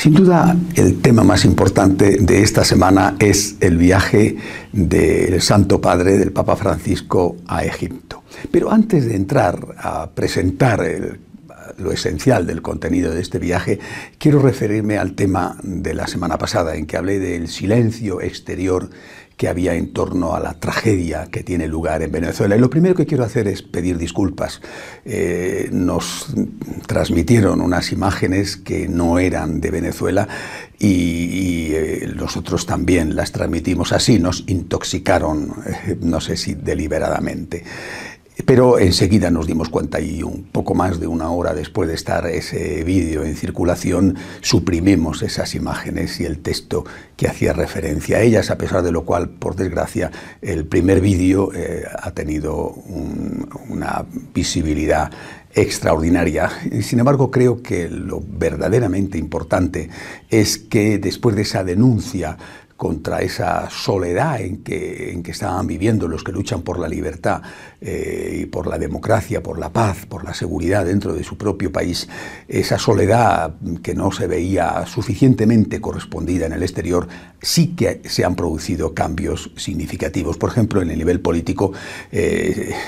Sin duda, el tema más importante de esta semana es el viaje del Santo Padre, del Papa Francisco, a Egipto. Pero antes de entrar a presentar lo esencial del contenido de este viaje, quiero referirme al tema de la semana pasada, en que hablé del silencio exterior que había en torno a la tragedia que tiene lugar en Venezuela. Y lo primero que quiero hacer es pedir disculpas. Nos transmitieron unas imágenes que no eran de Venezuela y nosotros también las transmitimos así, nos intoxicaron, no sé si deliberadamente. Pero enseguida nos dimos cuenta y un poco más de una hora después de estar ese vídeo en circulación, suprimimos esas imágenes y el texto que hacía referencia a ellas, a pesar de lo cual, por desgracia, el primer vídeo ha tenido una visibilidad extraordinaria. Sin embargo, creo que lo verdaderamente importante es que después de esa denuncia contra esa soledad en que estaban viviendo los que luchan por la libertad y por la democracia, por la paz, por la seguridad dentro de su propio país, esa soledad que no se veía suficientemente correspondida en el exterior, sí que se han producido cambios significativos. Por ejemplo, en el nivel político,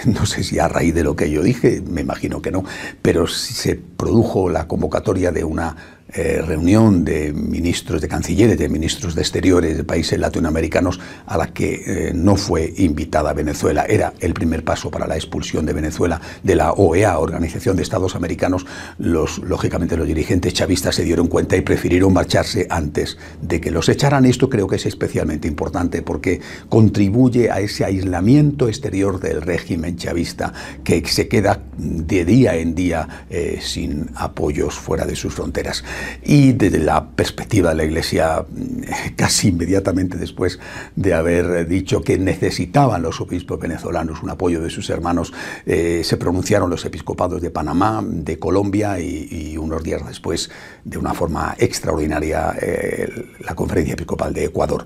no sé si a raíz de lo que yo dije, me imagino que no, pero se produjo la convocatoria de una reunión de ministros, de cancilleres, de ministros de exteriores de países latinoamericanos a la que no fue invitada Venezuela. Era el primer paso para la expulsión de Venezuela de la OEA, Organización de Estados Americanos. Lógicamente los dirigentes chavistas se dieron cuenta y prefirieron marcharse antes de que los echaran. Esto creo que es especialmente importante porque contribuye a ese aislamiento exterior del régimen chavista que se queda de día en día sin apoyos fuera de sus fronteras. Y desde la perspectiva de la Iglesia, casi inmediatamente después de haber dicho que necesitaban los obispos venezolanos un apoyo de sus hermanos, se pronunciaron los episcopados de Panamá, de Colombia y unos días después, de una forma extraordinaria, la Conferencia Episcopal de Ecuador.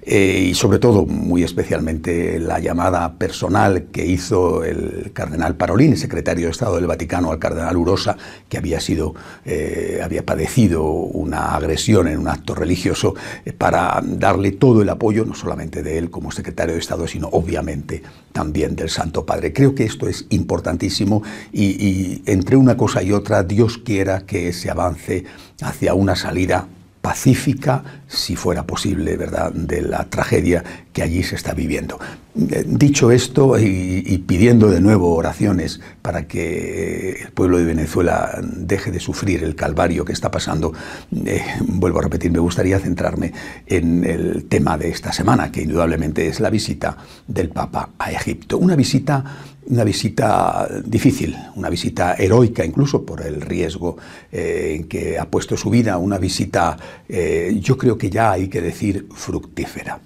Y sobre todo, muy especialmente, la llamada personal que hizo el cardenal Parolin, secretario de Estado del Vaticano, al cardenal Urosa, que había padecido una agresión en un acto religioso, para darle todo el apoyo, no solamente de él como secretario de Estado, sino obviamente también del Santo Padre. Creo que esto es importantísimo y entre una cosa y otra, Dios quiera que se avance hacia una salida pacífica, si fuera posible, ¿verdad?, de la tragedia que allí se está viviendo. Dicho esto y pidiendo de nuevo oraciones para que el pueblo de Venezuela deje de sufrir el calvario que está pasando, vuelvo a repetir, me gustaría centrarme en el tema de esta semana, que indudablemente es la visita del Papa a Egipto. Una visita difícil, una visita heroica incluso por el riesgo en que ha puesto su vida, una visita yo creo que ya hay que decir fructífera.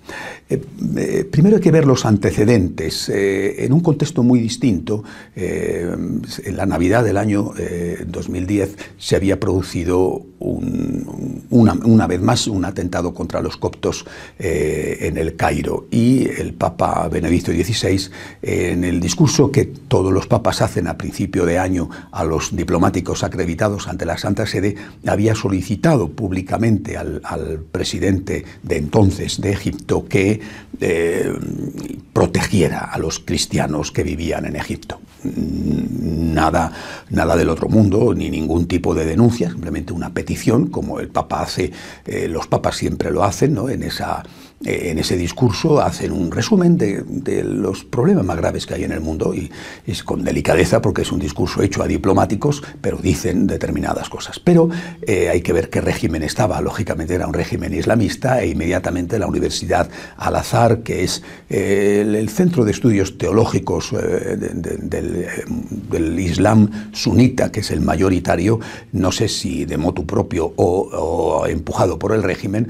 Primero hay que ver los antecedentes. En un contexto muy distinto, en la Navidad del año 2010 se había producido una vez más un atentado contra los coptos en el Cairo, y el Papa Benedicto XVI, en el discurso que todos los papas hacen a principio de año a los diplomáticos acreditados ante la Santa Sede, había solicitado públicamente al presidente de entonces de Egipto que protegiera a los cristianos que vivían en Egipto. Nada del otro mundo, ni ningún tipo de denuncia, simplemente una petición, como el Papa hace, los papas siempre lo hacen, ¿no? En ese discurso hacen un resumen de los problemas más graves que hay en el mundo, y es con delicadeza porque es un discurso hecho a diplomáticos, pero dicen determinadas cosas. Pero hay que ver qué régimen estaba. Lógicamente era un régimen islamista, e inmediatamente la Universidad Al-Azhar, que es el centro de estudios teológicos del Islam sunita, que es el mayoritario, no sé si de motu propio o empujado por el régimen,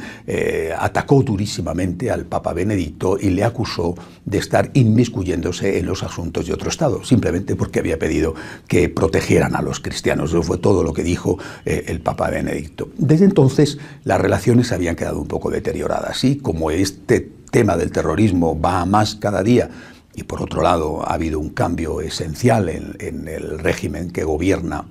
atacó durísimamente al Papa Benedicto y le acusó de estar inmiscuyéndose en los asuntos de otro Estado, simplemente porque había pedido que protegieran a los cristianos. Eso fue todo lo que dijo el Papa Benedicto. Desde entonces las relaciones habían quedado un poco deterioradas, y como este tema del terrorismo va a más cada día, y por otro lado ha habido un cambio esencial en el régimen que gobierna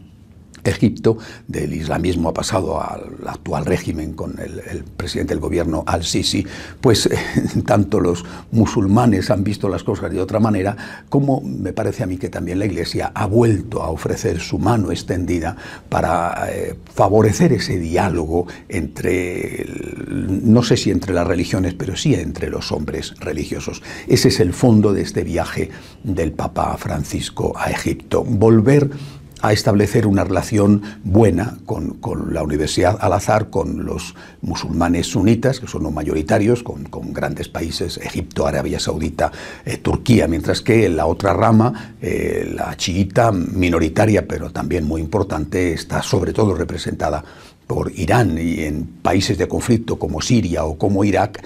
Egipto, del islamismo ha pasado al actual régimen con el presidente del gobierno al-Sisi, pues tanto los musulmanes han visto las cosas de otra manera, como me parece a mí que también la Iglesia ha vuelto a ofrecer su mano extendida para favorecer ese diálogo entre, no sé si entre las religiones, pero sí entre los hombres religiosos. Ese es el fondo de este viaje del Papa Francisco a Egipto, volver a establecer una relación buena con la Universidad Al-Azhar, con los musulmanes sunitas, que son los mayoritarios, con grandes países, Egipto, Arabia Saudita, Turquía, mientras que la otra rama, la chiita, minoritaria, pero también muy importante, está sobre todo representada por Irán, y en países de conflicto como Siria o como Irak,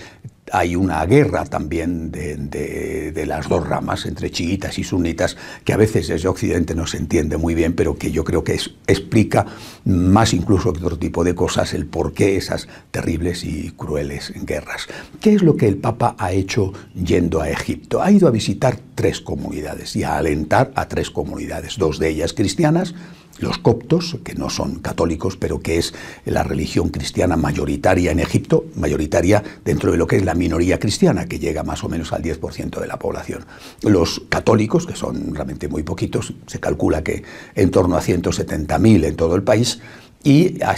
hay una guerra también de las dos ramas, entre chiitas y sunitas, que a veces desde Occidente no se entiende muy bien, pero que yo creo que explica más incluso que otro tipo de cosas el porqué esas terribles y crueles guerras. ¿Qué es lo que el Papa ha hecho yendo a Egipto? Ha ido a visitar 3 comunidades y a alentar a 3 comunidades, 2 de ellas cristianas, los coptos, que no son católicos, pero que es la religión cristiana mayoritaria en Egipto, mayoritaria dentro de lo que es la minoría cristiana, que llega más o menos al 10% de la población. Los católicos, que son realmente muy poquitos, se calcula que en torno a 170.000 en todo el país, y a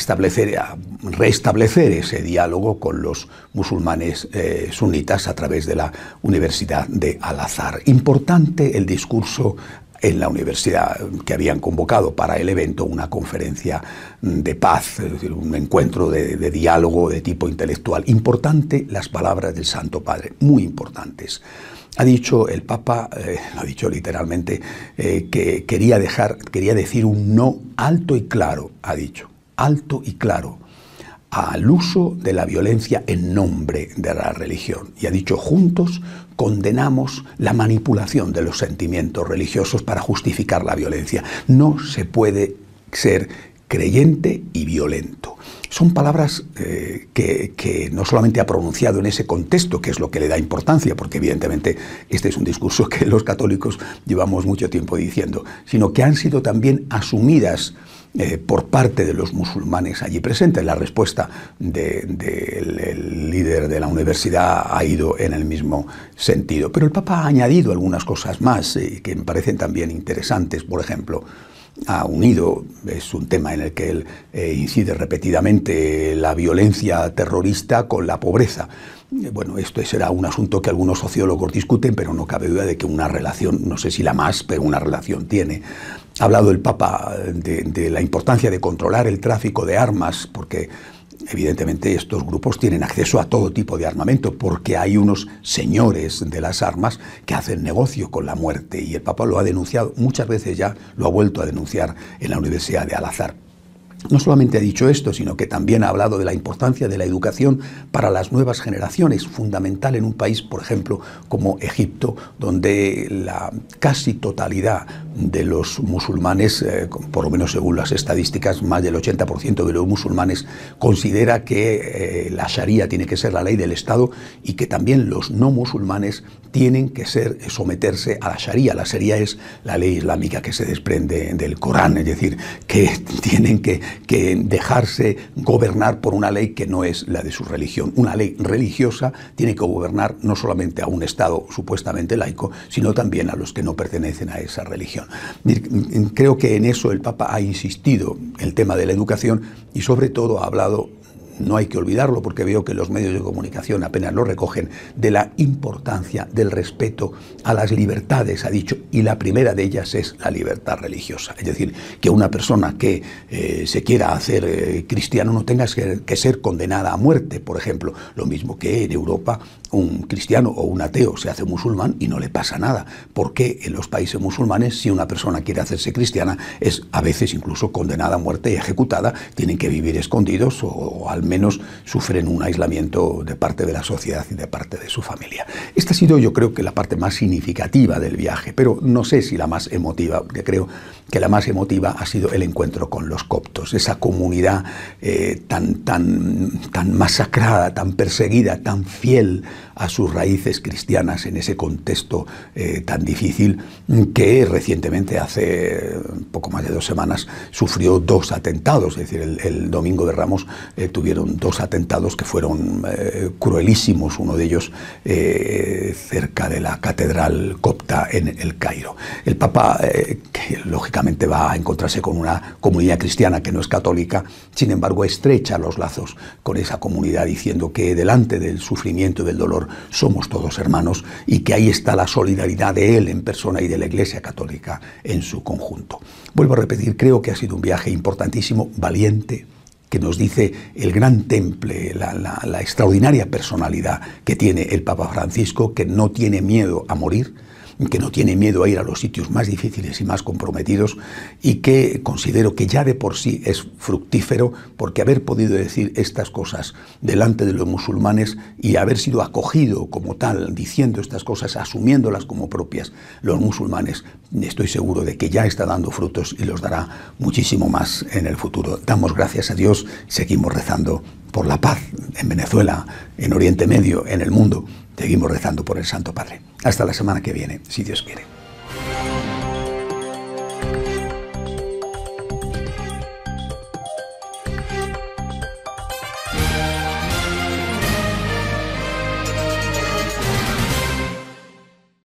restablecer ese diálogo con los musulmanes sunitas a través de la Universidad de Al-Azhar. Importante el discurso en la universidad, que habían convocado para el evento una conferencia de paz, es decir, un encuentro de diálogo de tipo intelectual. Importante las palabras del Santo Padre, muy importantes. Ha dicho el Papa, lo ha dicho literalmente, que quería decir un no alto y claro, ha dicho, alto y claro, al uso de la violencia en nombre de la religión. Y ha dicho, juntos condenamos la manipulación de los sentimientos religiosos para justificar la violencia. No se puede ser creyente y violento. Son palabras que no solamente ha pronunciado en ese contexto, que es lo que le da importancia, porque evidentemente este es un discurso que los católicos llevamos mucho tiempo diciendo, sino que han sido también asumidas por parte de los musulmanes allí presentes. La respuesta del líder de la universidad ha ido en el mismo sentido. Pero el Papa ha añadido algunas cosas más que me parecen también interesantes. Por ejemplo, ha unido, es un tema en el que él incide repetidamente, la violencia terrorista con la pobreza. Bueno, esto será un asunto que algunos sociólogos discuten, pero no cabe duda de que una relación, no sé si la más, pero una relación tiene. Ha hablado el Papa de la importancia de controlar el tráfico de armas, porque evidentemente estos grupos tienen acceso a todo tipo de armamento, porque hay unos señores de las armas que hacen negocio con la muerte, y el Papa lo ha denunciado muchas veces, ya lo ha vuelto a denunciar en la Universidad de Al-Azhar. No solamente ha dicho esto, sino que también ha hablado de la importancia de la educación para las nuevas generaciones, fundamental en un país, por ejemplo, como Egipto, donde la casi totalidad de los musulmanes, por lo menos según las estadísticas, más del 80% de los musulmanes considera que la Sharia tiene que ser la ley del Estado, y que también los no musulmanes tienen que someterse a la Sharia. La Sharia es la ley islámica que se desprende del Corán, es decir, que tienen que dejarse gobernar por una ley que no es la de su religión. Una ley religiosa tiene que gobernar no solamente a un Estado supuestamente laico, sino también a los que no pertenecen a esa religión. Creo que en eso el Papa ha insistido, el tema de la educación, y sobre todo ha hablado, no hay que olvidarlo porque veo que los medios de comunicación apenas lo recogen, de la importancia del respeto a las libertades, ha dicho, y la primera de ellas es la libertad religiosa. Es decir, que una persona que se quiera hacer cristiano no tenga que ser condenada a muerte, por ejemplo. Lo mismo que en Europa un cristiano o un ateo se hace musulmán y no le pasa nada, porque en los países musulmanes, si una persona quiere hacerse cristiana, es a veces incluso condenada a muerte y ejecutada, tienen que vivir escondidos o al menos sufren un aislamiento de parte de la sociedad y de parte de su familia. Esta ha sido, yo creo, que la parte más significativa del viaje, pero no sé si la más emotiva, porque creo que la más emotiva ha sido el encuentro con los coptos, esa comunidad tan masacrada, tan perseguida, tan fiel a sus raíces cristianas en ese contexto tan difícil, que recientemente, hace poco más de 2 semanas, sufrió 2 atentados. Es decir, el domingo de Ramos tuvieron 2 atentados que fueron cruelísimos, uno de ellos cerca de la catedral copta en El Cairo. El Papa, que lógicamente va a encontrarse con una comunidad cristiana que no es católica, sin embargo estrecha los lazos con esa comunidad, diciendo que delante del sufrimiento y del dolor somos todos hermanos, y que ahí está la solidaridad de él en persona y de la Iglesia Católica en su conjunto. Vuelvo a repetir, creo que ha sido un viaje importantísimo, valiente, que nos dice el gran temple, la extraordinaria personalidad que tiene el Papa Francisco, que no tiene miedo a morir, que no tiene miedo a ir a los sitios más difíciles y más comprometidos, y que considero que ya de por sí es fructífero, porque haber podido decir estas cosas delante de los musulmanes y haber sido acogido como tal, diciendo estas cosas, asumiéndolas como propias, los musulmanes, estoy seguro de que ya está dando frutos y los dará muchísimo más en el futuro. Damos gracias a Dios y seguimos rezando por la paz en Venezuela, en Oriente Medio, en el mundo. Seguimos rezando por el Santo Padre. Hasta la semana que viene, si Dios quiere.